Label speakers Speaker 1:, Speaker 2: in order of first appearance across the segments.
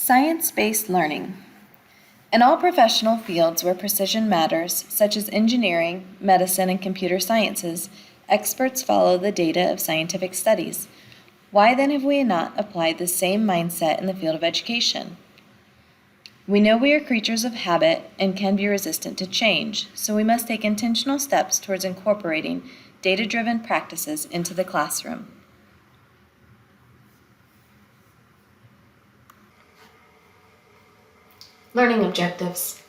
Speaker 1: Science-based learning. In all professional fields where precision matters, such as engineering, medicine, and computer sciences, experts follow the data of scientific studies. Why then have we not applied the same mindset in the field of education? We know we are creatures of habit and can be resistant to change, so we must take intentional steps towards incorporating data-driven practices into the classroom.
Speaker 2: Learning objectives.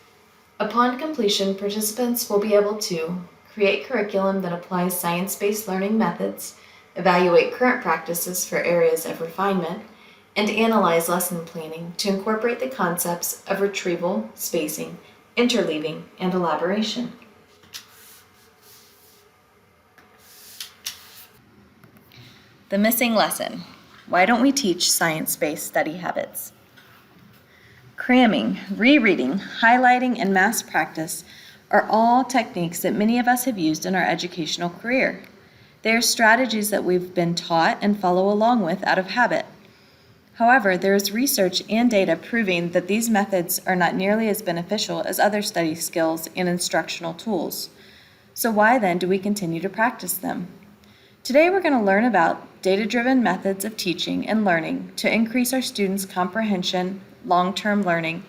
Speaker 2: Upon completion, participants will be able to create curriculum that applies science-based learning methods, evaluate current practices for areas of refinement, and analyze lesson planning to incorporate the concepts of retrieval, spacing, interleaving, and elaboration.
Speaker 1: The missing lesson. Why don't we teach science-based study habits? Cramming, rereading, highlighting, and mass practice are all techniques that many of us have used in our educational career. They are strategies that we've been taught and follow along with out of habit. However, there is research and data proving that these methods are not nearly as beneficial as other study skills and instructional tools. So why then do we continue to practice them? Today we're going to learn about data-driven methods of teaching and learning to increase our students' comprehension, long-term learning,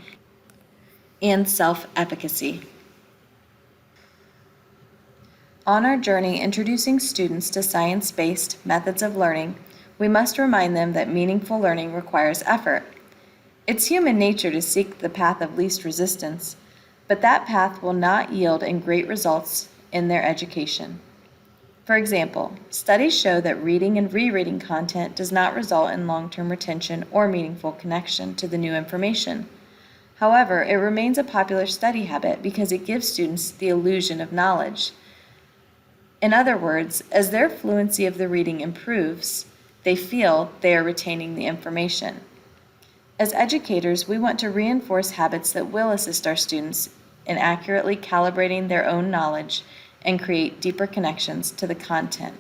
Speaker 1: and self-efficacy. On our journey introducing students to science-based methods of learning, we must remind them that meaningful learning requires effort. It's human nature to seek the path of least resistance, but that path will not yield in great results in their education. For example, studies show that reading and rereading content does not result in long-term retention or meaningful connection to the new information. However, it remains a popular study habit because it gives students the illusion of knowledge. In other words, as their fluency of the reading improves, they feel they are retaining the information. As educators, we want to reinforce habits that will assist our students in accurately calibrating their own knowledge and create deeper connections to the content.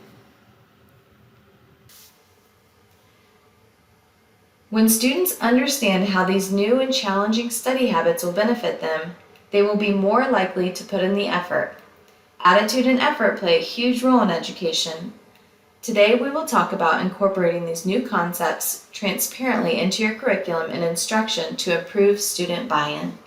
Speaker 2: When students understand how these new and challenging study habits will benefit them, they will be more likely to put in the effort. Attitude and effort play a huge role in education. Today we will talk about incorporating these new concepts transparently into your curriculum and instruction to improve student buy-in.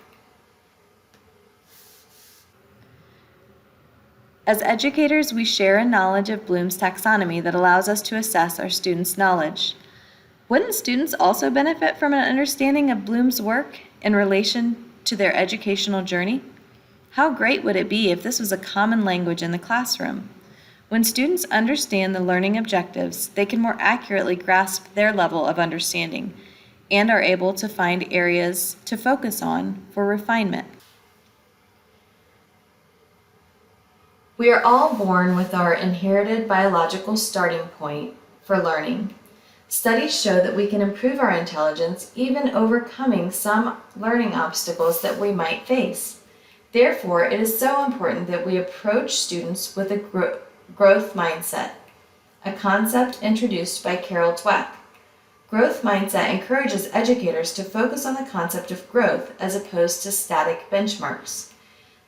Speaker 1: As educators, we share a knowledge of Bloom's taxonomy that allows us to assess our students' knowledge. Wouldn't students also benefit from an understanding of Bloom's work in relation to their educational journey? How great would it be if this was a common language in the classroom? When students understand the learning objectives, they can more accurately grasp their level of understanding and are able to find areas to focus on for refinement.
Speaker 2: We are all born with our inherited biological starting point for learning. Studies show that we can improve our intelligence even overcoming some learning obstacles that we might face. Therefore, it is so important that we approach students with a growth mindset, a concept introduced by Carol Dweck. Growth mindset encourages educators to focus on the concept of growth as opposed to static benchmarks.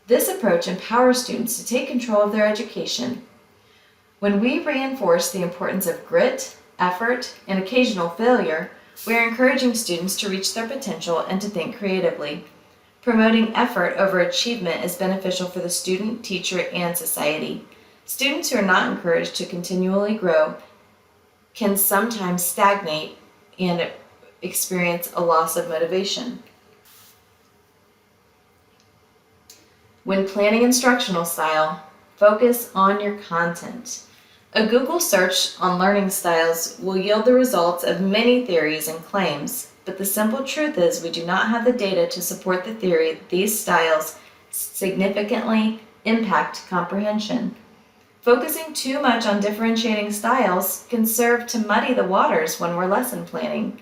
Speaker 2: This approach empowers students to take control of their education. When we reinforce the importance of grit, effort, and occasional failure, we are encouraging students to reach their potential and to think creatively. Promoting effort over achievement is beneficial for the student, teacher, and society. Students who are not encouraged to continually grow can sometimes stagnate and experience a loss of motivation. When planning instructional style, focus on your content. A Google search on learning styles will yield the results of many theories and claims, but the simple truth is we do not have the data to support the theory that these styles significantly impact comprehension. Focusing too much on differentiating styles can serve to muddy the waters when we're lesson planning.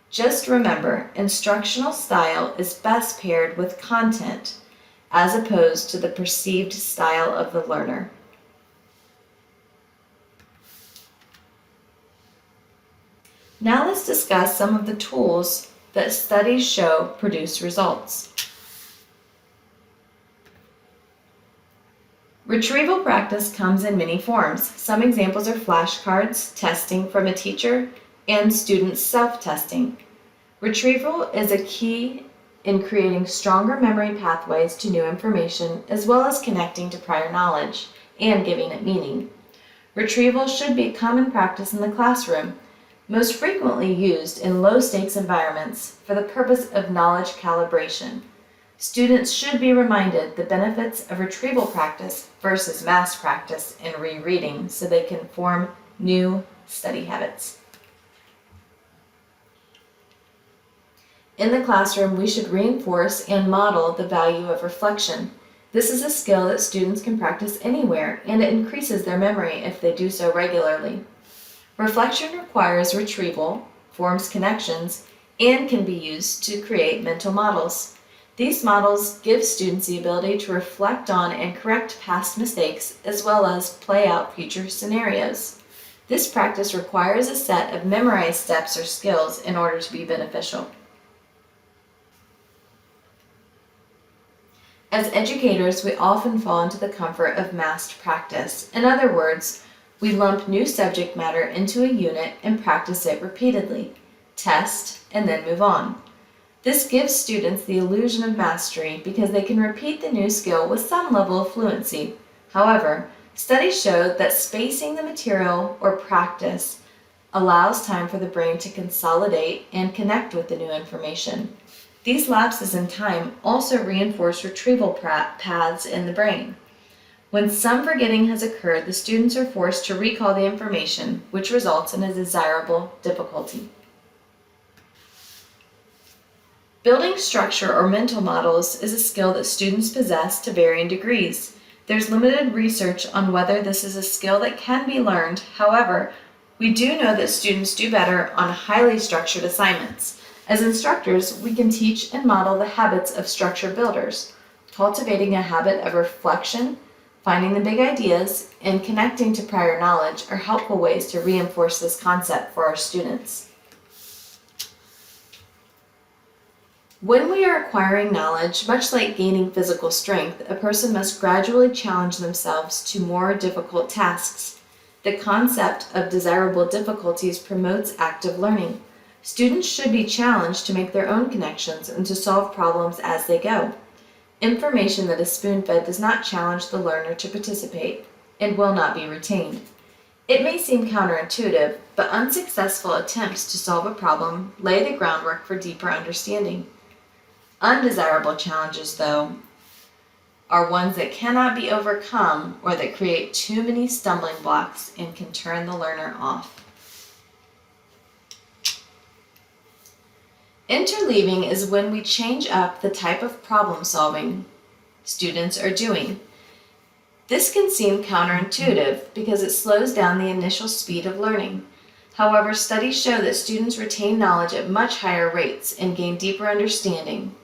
Speaker 2: Just remember, instructional style is best paired with content, as opposed to the perceived style of the learner. Now let's discuss some of the tools that studies show produce results. Retrieval practice comes in many forms. Some examples are flashcards, testing from a teacher, and students self-testing. Retrieval is a key in creating stronger memory pathways to new information, as well as connecting to prior knowledge and giving it meaning. Retrieval should be a common practice in the classroom, most frequently used in low-stakes environments for the purpose of knowledge calibration. Students should be reminded the benefits of retrieval practice versus mass practice in rereading so they can form new study habits. In the classroom, we should reinforce and model the value of reflection. This is a skill that students can practice anywhere, and it increases their memory if they do so regularly. Reflection requires retrieval, forms connections, and can be used to create mental models. These models give students the ability to reflect on and correct past mistakes, as well as play out future scenarios. This practice requires a set of memorized steps or skills in order to be beneficial. As educators, we often fall into the comfort of massed practice. In other words, we lump new subject matter into a unit and practice it repeatedly, test, and then move on. This gives students the illusion of mastery because they can repeat the new skill with some level of fluency. However, studies show that spacing the material or practice allows time for the brain to consolidate and connect with the new information. These lapses in time also reinforce retrieval paths in the brain. When some forgetting has occurred, the students are forced to recall the information, which results in a desirable difficulty. Building structure or mental models is a skill that students possess to varying degrees. There's limited research on whether this is a skill that can be learned. However, we do know that students do better on highly structured assignments. As instructors, we can teach and model the habits of structure builders. Cultivating a habit of reflection, finding the big ideas, and connecting to prior knowledge are helpful ways to reinforce this concept for our students. When we are acquiring knowledge, much like gaining physical strength, a person must gradually challenge themselves to more difficult tasks. The concept of desirable difficulties promotes active learning. Students should be challenged to make their own connections and to solve problems as they go. Information that is spoon-fed does not challenge the learner to participate and will not be retained. It may seem counterintuitive, but unsuccessful attempts to solve a problem lay the groundwork for deeper understanding. Undesirable challenges, though, are ones that cannot be overcome or that create too many stumbling blocks and can turn the learner off. Interleaving is when we change up the type of problem solving students are doing. This can seem counterintuitive because it slows down the initial speed of learning. However, studies show that students retain knowledge at much higher rates and gain deeper understanding.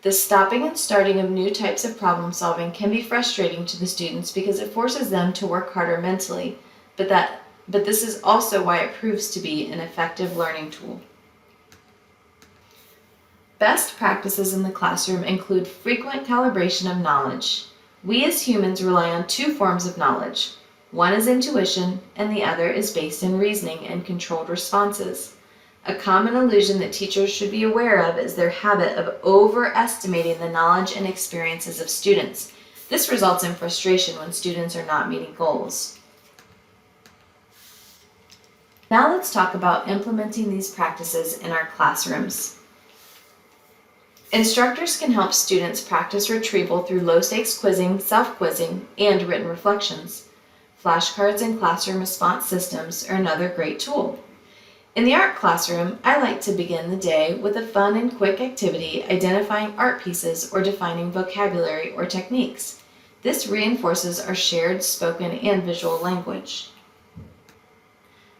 Speaker 2: The stopping and starting of new types of problem solving can be frustrating to the students because it forces them to work harder mentally, but this is also why it proves to be an effective learning tool. Best practices in the classroom include frequent calibration of knowledge. We as humans rely on two forms of knowledge. One is intuition, and the other is based in reasoning and controlled responses. A common illusion that teachers should be aware of is their habit of overestimating the knowledge and experiences of students. This results in frustration when students are not meeting goals. Now let's talk about implementing these practices in our classrooms. Instructors can help students practice retrieval through low-stakes quizzing, self-quizzing, and written reflections. Flashcards and classroom response systems are another great tool. In the art classroom, I like to begin the day with a fun and quick activity identifying art pieces or defining vocabulary or techniques. This reinforces our shared spoken and visual language.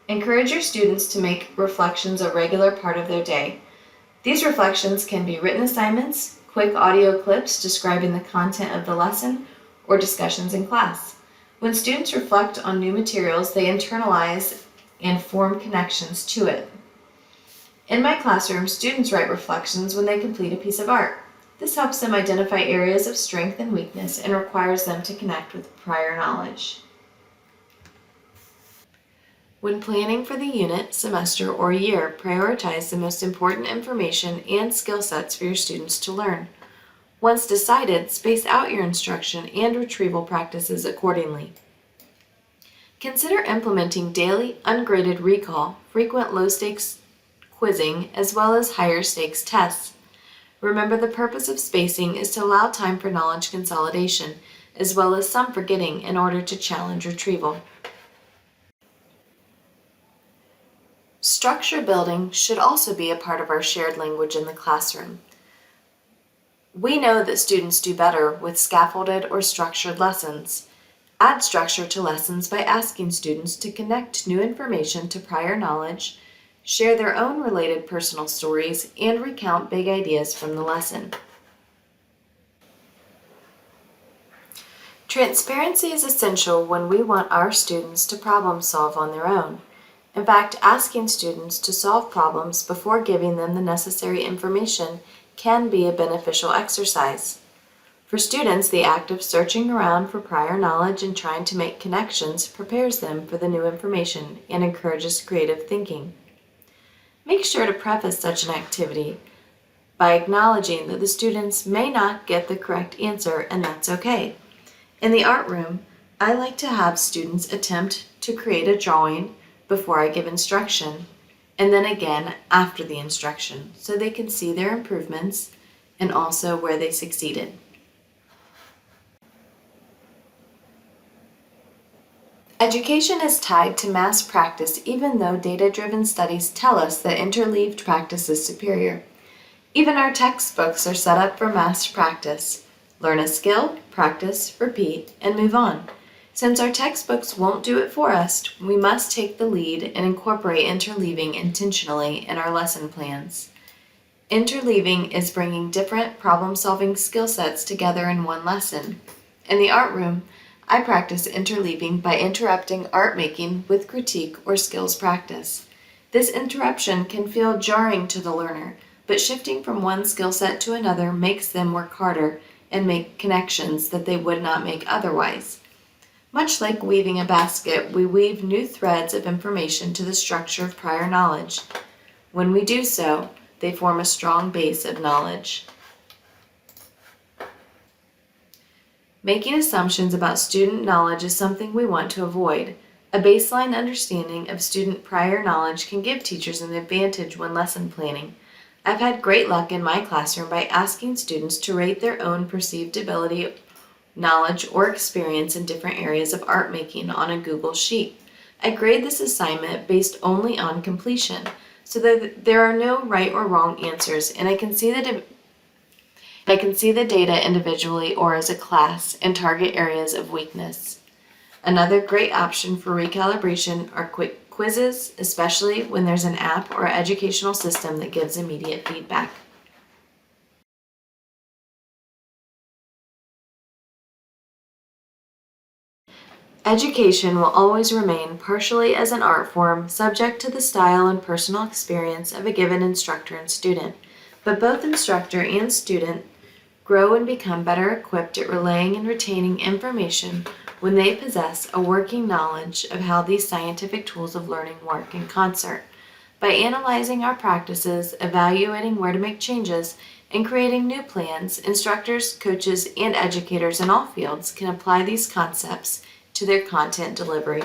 Speaker 2: Encourage your students to make reflections a regular part of their day. These reflections can be written assignments, quick audio clips describing the content of the lesson, or discussions in class. When students reflect on new materials, they internalize and form connections to it. In my classroom, students write reflections when they complete a piece of art. This helps them identify areas of strength and weakness and requires them to connect with prior knowledge. When planning for the unit, semester, or year, prioritize the most important information and skill sets for your students to learn. Once decided, space out your instruction and retrieval practices accordingly. Consider implementing daily, ungraded recall, frequent low-stakes quizzing, as well as higher-stakes tests. Remember, the purpose of spacing is to allow time for knowledge consolidation, as well as some forgetting in order to challenge retrieval. Structure building should also be a part of our shared language in the classroom. We know that students do better with scaffolded or structured lessons. Add structure to lessons by asking students to connect new information to prior knowledge, share their own related personal stories, and recount big ideas from the lesson. Transparency is essential when we want our students to problem solve on their own. In fact, asking students to solve problems before giving them the necessary information can be a beneficial exercise. For students, the act of searching around for prior knowledge and trying to make connections prepares them for the new information and encourages creative thinking. Make sure to preface such an activity by acknowledging that the students may not get the correct answer, and that's okay. In the art room, I like to have students attempt to create a drawing before I give instruction, and then again after the instruction, so they can see their improvements and also where they succeeded. Education is tied to mass practice, even though data-driven studies tell us that interleaved practice is superior. Even our textbooks are set up for mass practice. Learn a skill, practice, repeat, and move on. Since our textbooks won't do it for us, we must take the lead and incorporate interleaving intentionally in our lesson plans. Interleaving is bringing different problem-solving skill sets together in one lesson. In the art room, I practice interleaving by interrupting art making with critique or skills practice. This interruption can feel jarring to the learner, but shifting from one skill set to another makes them work harder and make connections that they would not make otherwise. Much like weaving a basket, we weave new threads of information to the structure of prior knowledge. When we do so, they form a strong base of knowledge. Making assumptions about student knowledge is something we want to avoid. A baseline understanding of student prior knowledge can give teachers an advantage when lesson planning. I've had great luck in my classroom by asking students to rate their own perceived ability, knowledge, or experience in different areas of art making on a Google Sheet. I grade this assignment based only on completion, so that there are no right or wrong answers, and I can see the data individually or as a class and target areas of weakness. Another great option for recalibration are quick quizzes, especially when there's an app or educational system that gives immediate feedback. Education will always remain partially as an art form, subject to the style and personal experience of a given instructor and student, but both instructor and student grow and become better equipped at relaying and retaining information when they possess a working knowledge of how these scientific tools of learning work in concert. By analyzing our practices, evaluating where to make changes, and creating new plans, instructors, coaches, and educators in all fields can apply these concepts to their content delivery.